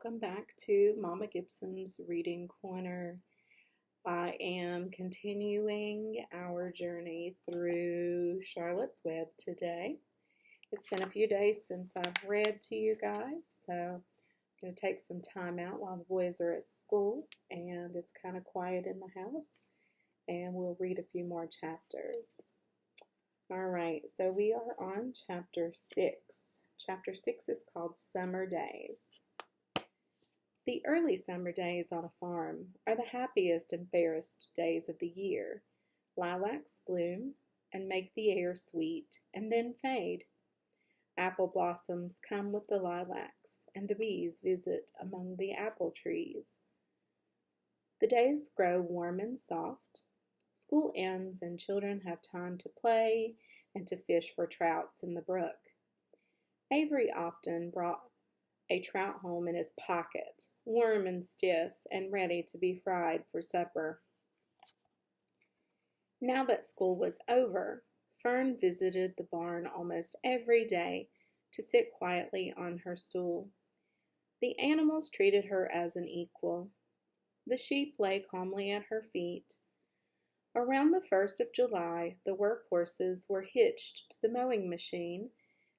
welcome back to Mama Gibson's Reading Corner. I am continuing our journey through Charlotte's Web today. It's been a few days since I've read to you guys, so I'm going to take some time out while the boys are at school and it's kind of quiet in the house, and we'll read a few more chapters. Alright, so we are on Chapter 6. Chapter 6 is called Summer Days. The early summer days on a farm are the happiest and fairest days of the year. Lilacs bloom and make the air sweet and then fade. Apple blossoms come with the lilacs, and the bees visit among the apple trees. The days grow warm and soft. School ends and children have time to play and to fish for trouts in the brook. Avery often brought a trout home in his pocket, warm and stiff and ready to be fried for supper. Now that school was over, Fern visited the barn almost every day to sit quietly on her stool. The animals treated her as an equal. The sheep lay calmly at her feet. Around the 1st of July, the workhorses were hitched to the mowing machine,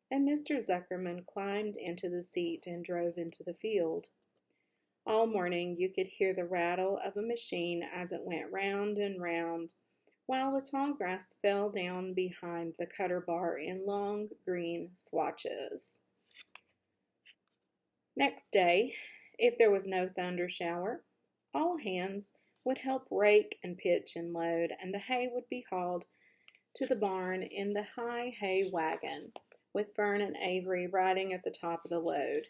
and Mr. Zuckerman climbed into the seat and drove into the field. All morning you could hear the rattle of a machine as it went round and round, while the tall grass fell down behind the cutter bar in long green swatches. Next day, if there was no thunder shower, all hands would help rake and pitch and load, and the hay would be hauled to the barn in the high hay wagon, with Fern and Avery riding at the top of the load.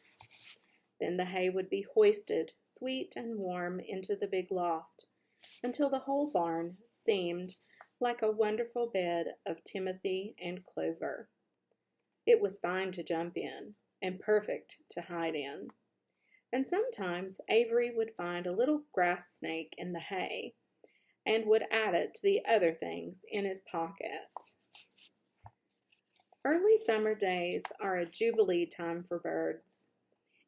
Then the hay would be hoisted, sweet and warm, into the big loft, until the whole barn seemed like a wonderful bed of timothy and clover. It was fine to jump in, and perfect to hide in. And sometimes Avery would find a little grass snake in the hay, and would add it to the other things in his pocket. Early summer days are a jubilee time for birds.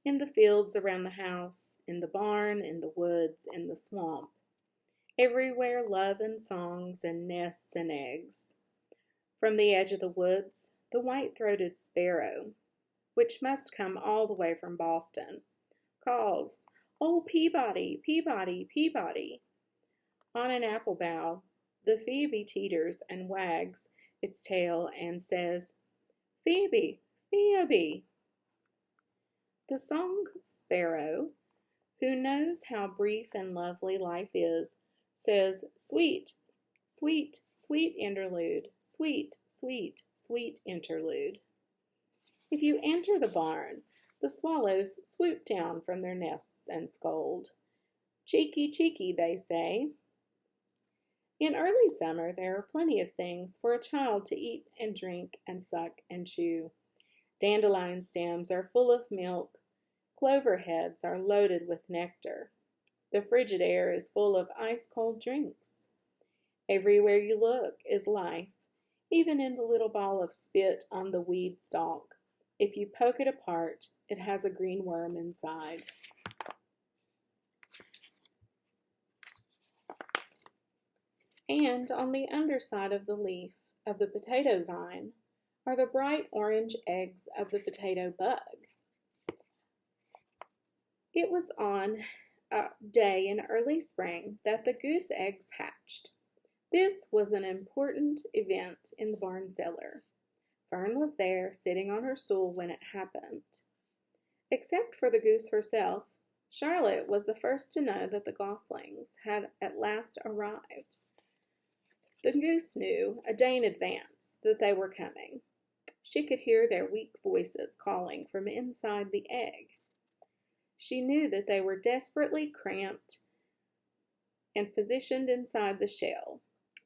In the fields around the house, in the barn, in the woods, in the swamp. Everywhere love and songs and nests and eggs. From the edge of the woods, the white-throated sparrow, which must come all the way from Boston, calls, "Oh, Peabody, Peabody, Peabody." On an apple bough, the phoebe teeters and wags its tail and says, "Phoebe, Phoebe." The song sparrow, who knows how brief and lovely life is, says, "Sweet, sweet, sweet interlude, sweet, sweet, sweet interlude." If you enter the barn, the swallows swoop down from their nests and scold. "Cheeky, cheeky," they say. In early summer, there are plenty of things for a child to eat and drink and suck and chew. Dandelion stems are full of milk. Clover heads are loaded with nectar. The frigid air is full of ice-cold drinks. Everywhere you look is life, even in the little ball of spit on the weed stalk. If you poke it apart, it has a green worm inside. And on the underside of the leaf of the potato vine are the bright orange eggs of the potato bug. It was on a day in early spring that the goose eggs hatched. This was an important event in the barn cellar. Fern was there, sitting on her stool when it happened. Except for the goose herself, Charlotte was the first to know that the goslings had at last arrived. The goose knew a day in advance that they were coming. She could hear their weak voices calling from inside the egg. She knew that they were desperately cramped and positioned inside the shell,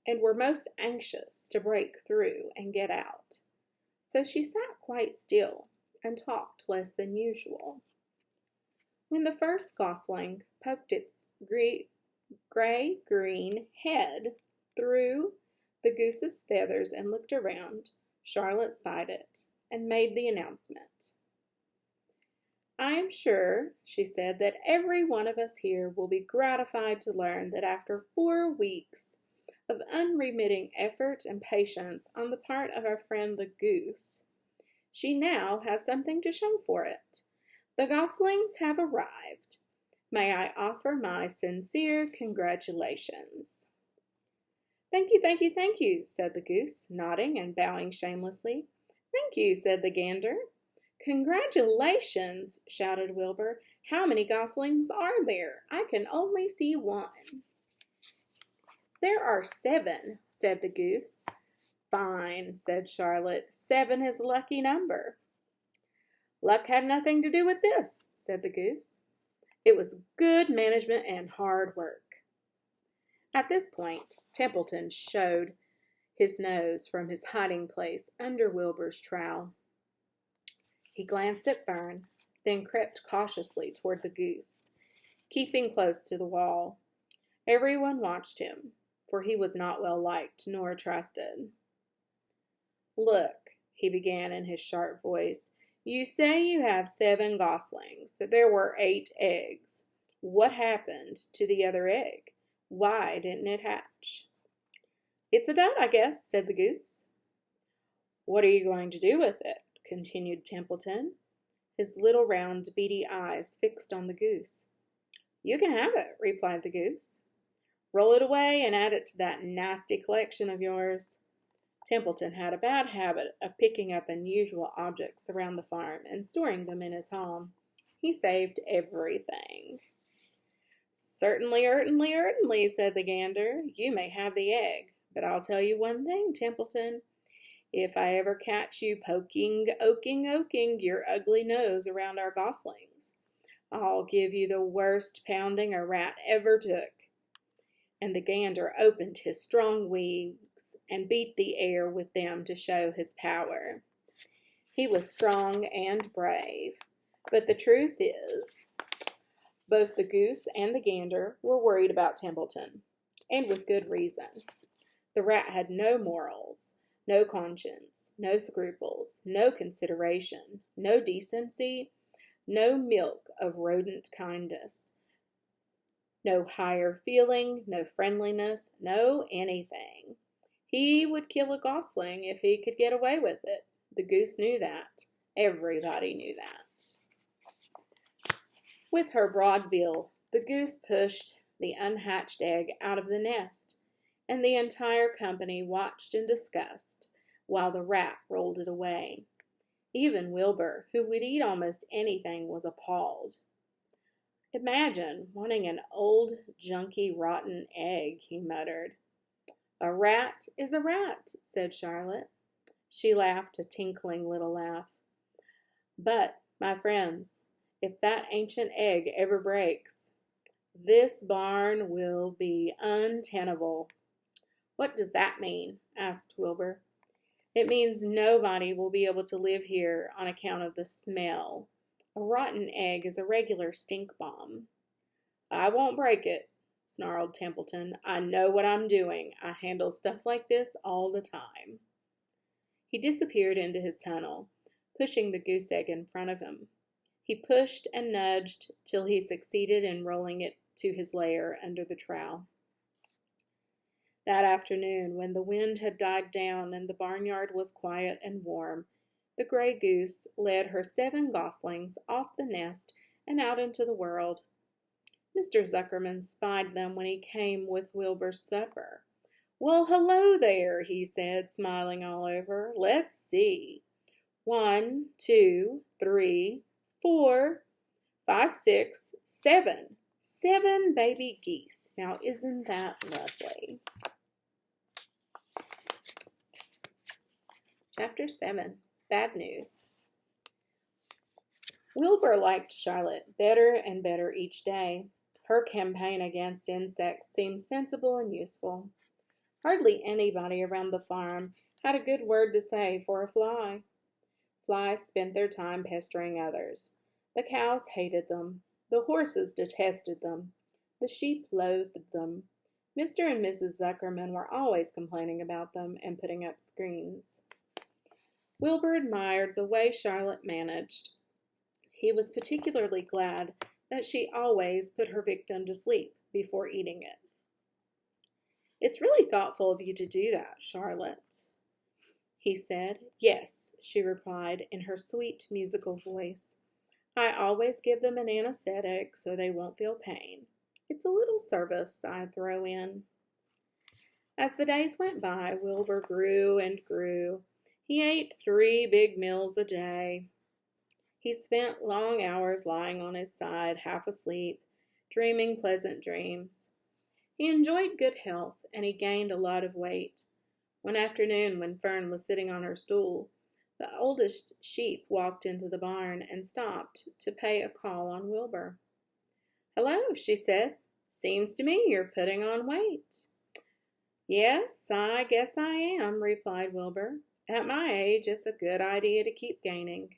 and were most anxious to break through and get out. So she sat quite still and talked less than usual. When the first gosling poked its gray-green head through the goose's feathers and looked around, Charlotte spied it and made the announcement. I am sure, she said, that every one of us here will be gratified to learn that after 4 weeks of unremitting effort and patience on the part of our friend the goose, she now has something to show for it. The goslings have arrived. May I offer my sincere congratulations? Thank you, said the goose, nodding and bowing shamelessly. Thank you, said the gander. Congratulations, shouted Wilbur. How many goslings are there? I can only see one. There are 7, said the goose. Fine, said Charlotte. 7 is a lucky number. Luck had nothing to do with this, said the goose. It was good management and hard work. At this point, Templeton showed his nose from his hiding place under Wilbur's trowel. He glanced at Fern, then crept cautiously toward the goose, keeping close to the wall. Everyone watched him, for he was not well liked nor trusted. Look, he began in his sharp voice, you say you have 7 goslings, that there were 8 eggs. What happened to the other egg? Why didn't it hatch? It's a duck, I guess, said the goose. What are you going to do with it? Continued Templeton, his little round beady eyes fixed on the goose. You can have it, replied the goose. Roll it away and add it to that nasty collection of yours. Templeton had a bad habit of picking up unusual objects around the farm and storing them in his home. He saved everything. Certainly, said the gander. You may have the egg, but I'll tell you one thing, Templeton. If I ever catch you oking your ugly nose around our goslings, I'll give you the worst pounding a rat ever took. And the gander opened his strong wings and beat the air with them to show his power. He was strong and brave, but the truth is, both the goose and the gander were worried about Templeton, and with good reason. The rat had no morals, no conscience, no scruples, no consideration, no decency, no milk of rodent kindness, no higher feeling, no friendliness, no anything. He would kill a gosling if he could get away with it. The goose knew that. Everybody knew that. With her broad bill, the goose pushed the unhatched egg out of the nest, and the entire company watched in disgust while the rat rolled it away. Even Wilbur, who would eat almost anything, was appalled. Imagine wanting an old, junky, rotten egg, he muttered. A rat is a rat, said Charlotte. She laughed a tinkling little laugh. But, my friends, if that ancient egg ever breaks, this barn will be untenable. What does that mean? Asked Wilbur. It means nobody will be able to live here on account of the smell. A rotten egg is a regular stink bomb. I won't break it, snarled Templeton. I know what I'm doing. I handle stuff like this all the time. He disappeared into his tunnel, pushing the goose egg in front of him. He pushed and nudged till he succeeded in rolling it to his lair under the trowel. That afternoon, when the wind had died down and the barnyard was quiet and warm, the gray goose led her 7 goslings off the nest and out into the world. Mr. Zuckerman spied them when he came with Wilbur's supper. Well, hello there, he said, smiling all over. Let's see. 1, 2, 3, 4, 5, 6, 7. 7 baby geese. Now, isn't that lovely? Chapter 7. Bad News. Wilbur liked Charlotte better and better each day. Her campaign against insects seemed sensible and useful. Hardly anybody around the farm had a good word to say for a fly. Flies spent their time pestering others. The cows hated them. The horses detested them. The sheep loathed them. Mr. and Mrs. Zuckerman were always complaining about them and putting up screens. Wilbur admired the way Charlotte managed. He was particularly glad that she always put her victim to sleep before eating it. "It's really thoughtful of you to do that, Charlotte," he said. "Yes," she replied in her sweet musical voice. "I always give them an anesthetic so they won't feel pain. It's a little service I throw in." As the days went by, Wilbur grew and grew. He ate 3 big meals a day. He spent long hours lying on his side, half asleep, dreaming pleasant dreams. He enjoyed good health, and he gained a lot of weight. One afternoon, when Fern was sitting on her stool, the oldest sheep walked into the barn and stopped to pay a call on Wilbur. "Hello," she said. "Seems to me you're putting on weight." "Yes, I guess I am," replied Wilbur. "At my age, it's a good idea to keep gaining."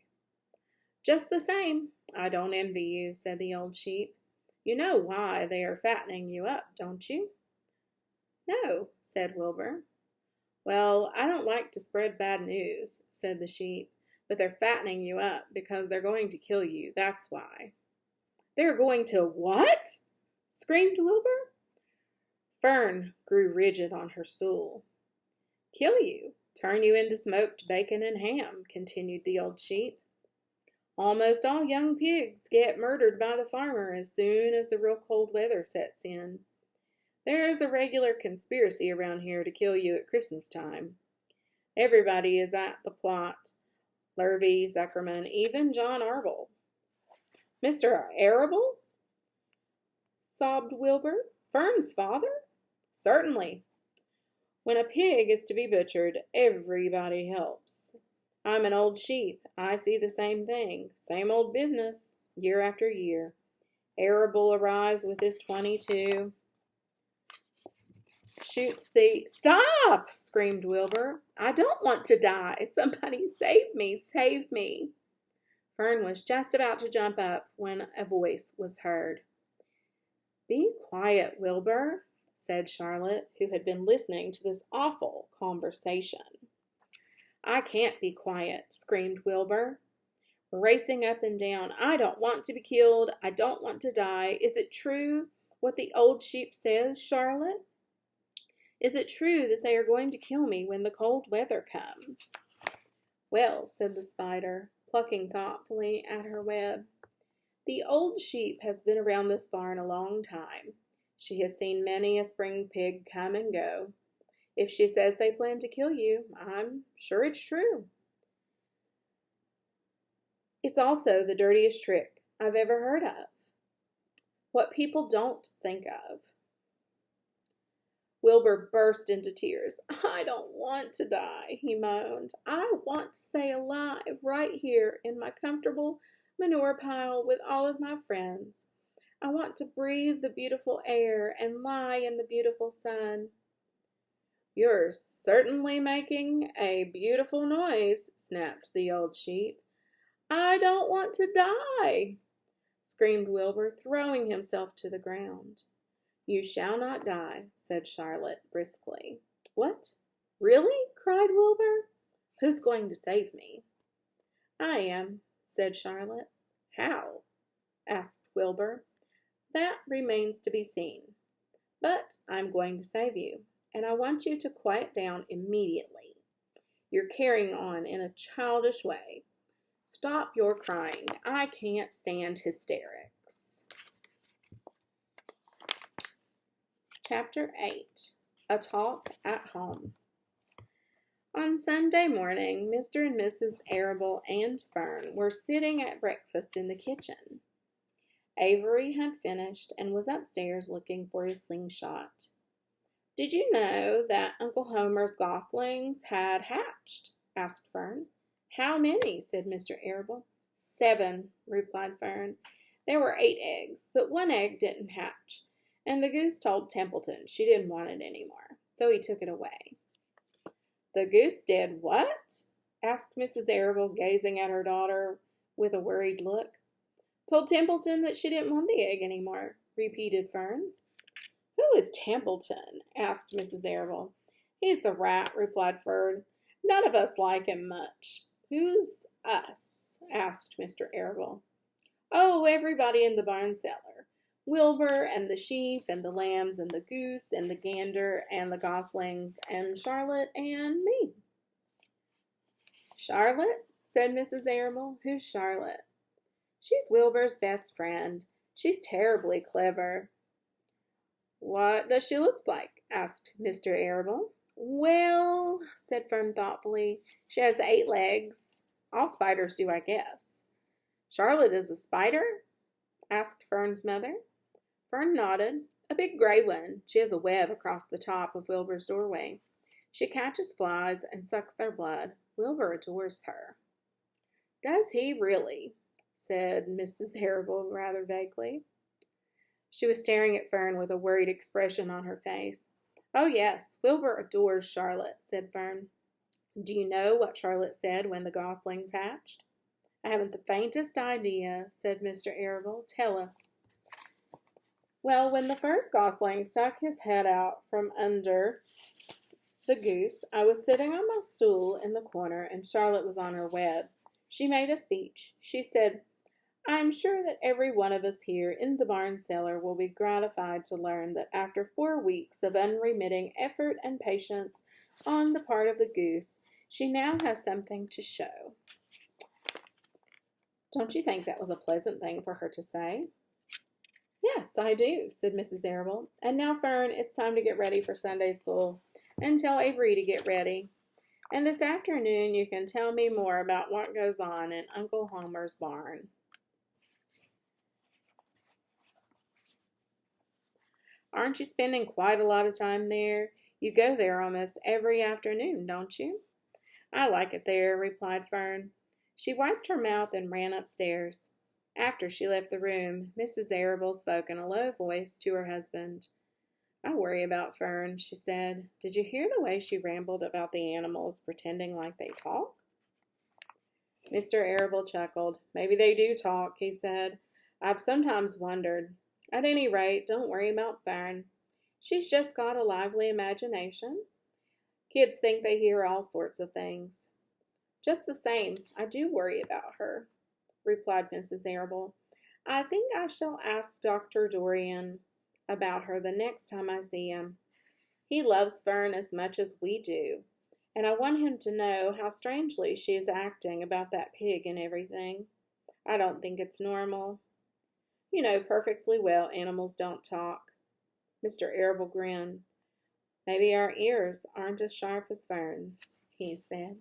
"Just the same, I don't envy you," said the old sheep. "You know why they are fattening you up, don't you?" "No," said Wilbur. "Well, I don't like to spread bad news," said the sheep, "but they're fattening you up because they're going to kill you, that's why." "They're going to what?" screamed Wilbur. Fern grew rigid on her stool. "Kill you, turn you into smoked bacon and ham," continued the old sheep. "Almost all young pigs get murdered by the farmer as soon as the real cold weather sets in. There's a regular conspiracy around here to kill you at Christmas time. Everybody is at the plot. Lurvy, Zuckerman, even John Arble." "Mr. Arable?" sobbed Wilbur. "Fern's father?" "Certainly. When a pig is to be butchered, everybody helps. I'm an old sheep. I see the same thing. Same old business, year after year. Arable arrives with his 22. Shoots the... "Stop!" screamed Wilbur. "I don't want to die. Somebody save me, save me." Fern was just about to jump up when a voice was heard. "Be quiet, Wilbur," said Charlotte, who had been listening to this awful conversation. "I can't be quiet," screamed Wilbur, racing up and down. "I don't want to be killed. I don't want to die. Is it true what the old sheep says, Charlotte? Is it true that they are going to kill me when the cold weather comes?" "Well," said the spider, plucking thoughtfully at her web, "the old sheep has been around this barn a long time. She has seen many a spring pig come and go. If she says they plan to kill you, I'm sure it's true. It's also the dirtiest trick I've ever heard of. What people don't think of." Wilbur burst into tears. "I don't want to die," he moaned. "I want to stay alive right here in my comfortable manure pile with all of my friends. I want to breathe the beautiful air and lie in the beautiful sun." "You're certainly making a beautiful noise," snapped the old sheep. "I don't want to die," screamed Wilbur, throwing himself to the ground. "You shall not die," said Charlotte briskly. "What? Really?" cried Wilbur. "Who's going to save me?" "I am," said Charlotte. "How?" asked Wilbur. "That remains to be seen. But I'm going to save you, and I want you to quiet down immediately. You're carrying on in a childish way. Stop your crying. I can't stand hysterics." Chapter 8. A Talk at Home. On Sunday morning, Mr. and Mrs. Arable and Fern were sitting at breakfast in the kitchen. Avery had finished and was upstairs looking for his slingshot. "Did you know that Uncle Homer's goslings had hatched?" asked Fern. "How many?" said Mr. Arable. "7," replied Fern. "There were 8 eggs, but 1 egg didn't hatch, and the goose told Templeton she didn't want it anymore, so he took it away." "The goose did what?" asked Mrs. Arable, gazing at her daughter with a worried look. "Told Templeton that she didn't want the egg anymore," repeated Fern. "Who is Templeton?" asked Mrs. Arable. "He's the rat," replied Fern. "None of us like him much." "Who's us?" asked Mr. Arable. Oh, everybody in the barn cellar. Wilbur and the sheep and the lambs and the goose and the gander and the goslings and Charlotte and me. Charlotte? Said Mrs. Arable. Who's Charlotte? She's Wilbur's best friend. She's terribly clever. What does she look like? Asked Mr. Arable. Well, said Fern thoughtfully, she has 8 legs. All spiders do, I guess. Charlotte is a spider? Asked Fern's mother. Fern nodded. A big gray one. She has a web across the top of Wilbur's doorway. She catches flies and sucks their blood. Wilbur adores her. Does he really? Said Mrs. Arable rather vaguely. She was staring at Fern with a worried expression on her face. Oh, yes, Wilbur adores Charlotte, said Fern. Do you know what Charlotte said when the goslings hatched? I haven't the faintest idea, said Mr. Arable. Tell us. Well, when the first gosling stuck his head out from under the goose, I was sitting on my stool in the corner, and Charlotte was on her web. She made a speech. She said, I am sure that every one of us here in the barn cellar will be gratified to learn that after 4 weeks of unremitting effort and patience on the part of the goose, she now has something to show. Don't you think that was a pleasant thing for her to say? Yes, I do, said Mrs. Arable. And now, Fern, it's time to get ready for Sunday school, and tell Avery to get ready. And this afternoon you can tell me more about what goes on in Uncle Homer's barn. Aren't you spending quite a lot of time there? You go there almost every afternoon, don't you? I like it there, replied Fern. She wiped her mouth and ran upstairs. After she left the room, Mrs. Arable spoke in a low voice to her husband. I worry about Fern, she said. Did you hear the way she rambled about the animals, pretending like they talk? Mr. Arable chuckled. Maybe they do talk, he said. I've sometimes wondered. At any rate, don't worry about Fern. She's just got a lively imagination. Kids think they hear all sorts of things. Just the same, I do worry about her, replied Mrs. Arable. I think I shall ask Dr. Dorian about her the next time I see him. He loves Fern as much as we do, and I want him to know how strangely she is acting about that pig and everything. I don't think it's normal. You know perfectly well animals don't talk. Mr. Arable grinned. Maybe our ears aren't as sharp as Fern's, he said.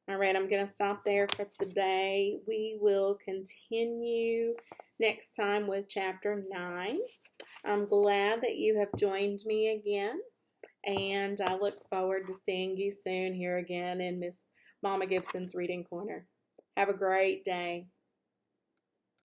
All right, I'm going to stop there for the day. We will continue next time with Chapter 9. I'm glad that you have joined me again, and I look forward to seeing you soon here again in Miss Mama Gibson's Reading Corner. Have a great day.